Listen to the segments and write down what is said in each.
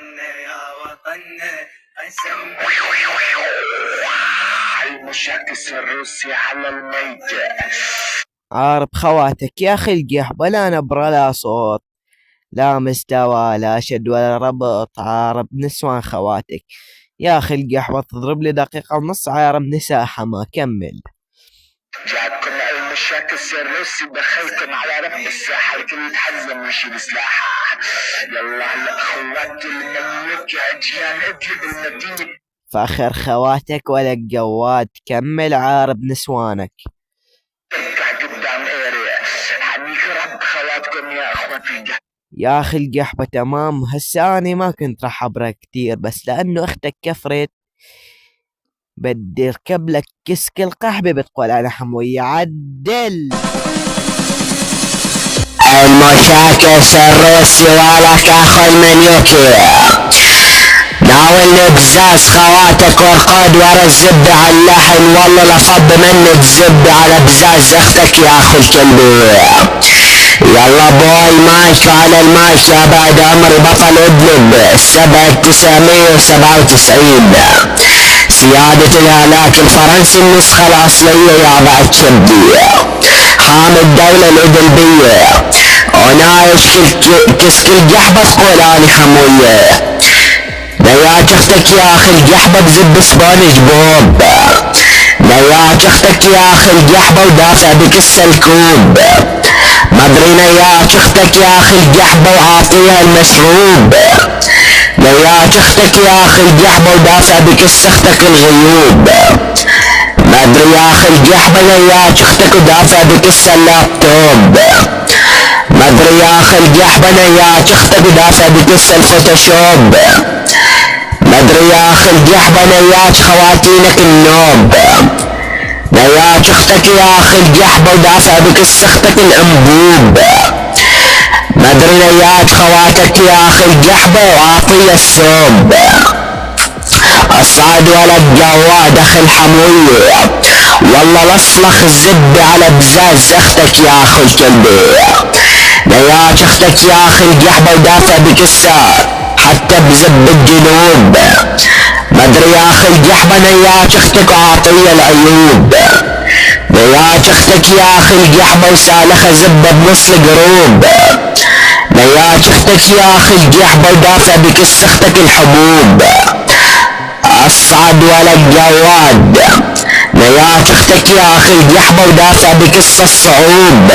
يا وطننا قسم المشاكس الروسي على الميتة. عارب خواتك يا اخي القحبة، لا نبرة لا صوت لا مستوى لا شد ولا ربط. عارب نسوان خواتك يا اخي القحبة، تضرب لي دقيقة ونص عارب نساحة ما كمل. جاكم المشاكس الروسي دخلكم على رب الساحة، الكل يتحزم ويشيل سلاحه. يلا الاخوات المملوك يا عجيان ادلب المدينة، فاخر خواتك ولا الجواد كمل. عارب نسوانك تركع قدام ايريا حنيك رب خواتكم يا اخوتي. يا اخي القحبة تمام. هسه اني ما كنت راح ابرك كتير، بس لانه اختك كفرت بدي اركب لك كسك القحبة بتقول انا حموية عدل. المشاكس الروسي ولك اخو المنيوكي، ناولني بزاز خواتك وارقاد ورا الزبدة على اللحن، والله لصب منك زبدة على بزاز اختك يا اخو الكلبي. يلا بوي مايك على المايك يا بعد عمري بطل ادلب 7997 سيادة الهلاك الفرنسي النسخة الاصلية يا بعد شبدي، حامي الدولة الادلبية ونايش كسك القحبة تقول اني حموية. نياك اختك يا اخي القحبة بزب سبونج بوب، نياك اختك يا اخي القحبة ودافع بكس الكوب، مدري نياك اختك يا اخي القحبة وعاطيها المشروب، نياك اختك يا اخي القحبة ودافع بكس اختك الغيوب، مدري يا اخي القحبة نياك اختك ودافع بكس اللابتوب، مدري يا اخي القحبة نياك اختك ودافع بكس الفوتوشوب، مدري يا اخي القحبة نياك خواتينك النوب، نياك اختك يا اخي القحبة ودافع بكس اختك الانبوب، مدري نياك خواتك يا اخي القحبة وعاطية الثوب. اصعد ولا الجواد اخي الحموية، والله لصلخ الزبدة على بزاز اختك يا اخي الكلبي. نياك اختك يا اخي القحبة ودافع بكسها حتى بزب الجنوب، مدري يا اخي القحبة نياك اختك وعاطية العيوب، نياك اختك يا اخي القحبة وسالخة زبة بنص القروب، نياك اختك يا اخي القحبة ودافع بكس اختك الحبوب. اصعد ولا الجواد نياك اختك يا اخي القحبة ودافع بكس الصعوب،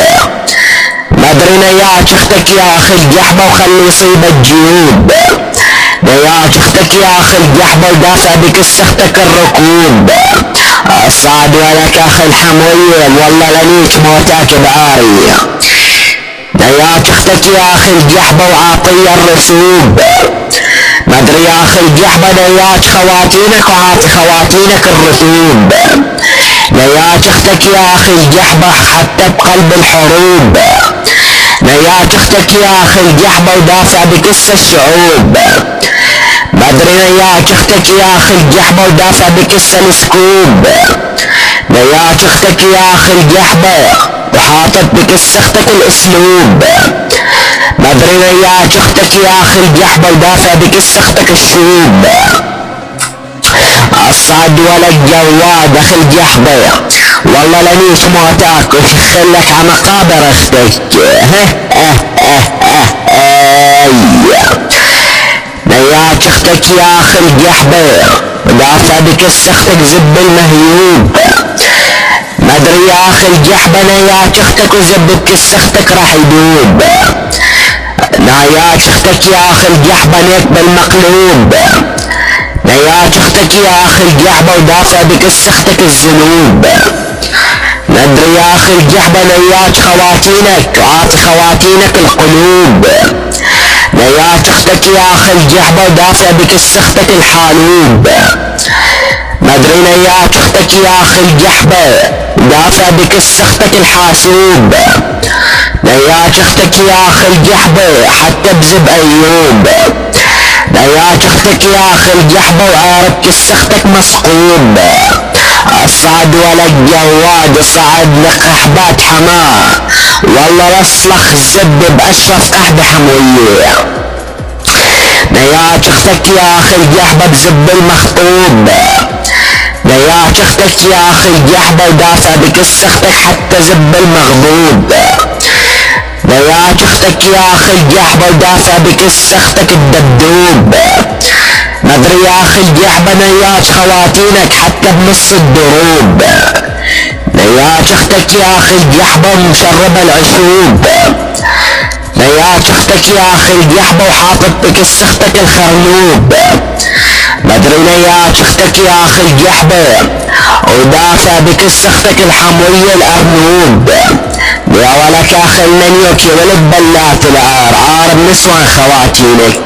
مدري نياك اختك يا اخي القحبة وخلي يصيب الجيوب، نياك اختك يا اخي القحبة ودافع بكس اختك الركوب. اصعد ولك اخي الحموية، والله لنيك موتاك بعاري، نياك اختك يا اخي القحبة وعاطية الرسوب، مدري يا اخي القحبة نياك خواتينك وعاطي خواتينك الرسوب، نياك اختك يا اخي القحبة حتى بقلب الحروب، نياك اختك يا اخي القحبة ودافع بكس الشعوب، مدري نياك اختك يا اخي القحبة ودافع بكس السكوب، نياك اختك يا اخي القحبة وحاطط بكس اختك الاسلوب، مدري نياك اختك يا اخي القحبة ودافع بكس اختك الشوب. اصعد ولا الجواد اخي القحبة، والله لنيك موتاك وشخلك ع مقابر اختك. نياك اختك يا اخي القحبة ودافع بكس اختك زب المهيوب، مدري يا اخي القحبة نياك اختك وزب بكس اختك راح يدوب، نياك اختك يا اخي القحبة نيك بالمقلوب، نياك اختك يا اخي القحبة ودافع بكس اختك الذنوب، مدري يا اخي القحبة نياك خواتينك وعاطي خواتينك القلوب، نياك اختك يا اخي القحبة ودافع بكس اختك الحالوب، مدري نياك اختك يا اخي القحبة ودافع بكس اختك الحاسوب، نياك اختك يا اخي القحبة حتى بزب ايوب، نياك اختك يا اخي القحبة وعارب كس اختك مسقوب. اصعد ولا الجواد صعد لقحبات حماه، والله لصلخ الزب باشرف قحبة حموية، نياك اختك يا اخي القحبة بزب المخطوب، نياك اختك يا اخي القحبة ودافع بكس اختك حتى زب المغضوب، نياك اختك يا اخي القحبة ودافع بكس اختك الدبدوب، مدري يا اخي القحبة نياك خواتينك حتى بنص الدروب، نياك اختك يا اخي القحبة ومشربة العشوب، نياك اختك يا اخي القحبة وحاطط بكس اختك الخرنوب، مدري نياك اختك يا اخي القحبة ودافع بكس اختك الحموية الارنوب، يا ولك اخي المنيوك يا ولد بلات العار، عار بنسوان خواتينك.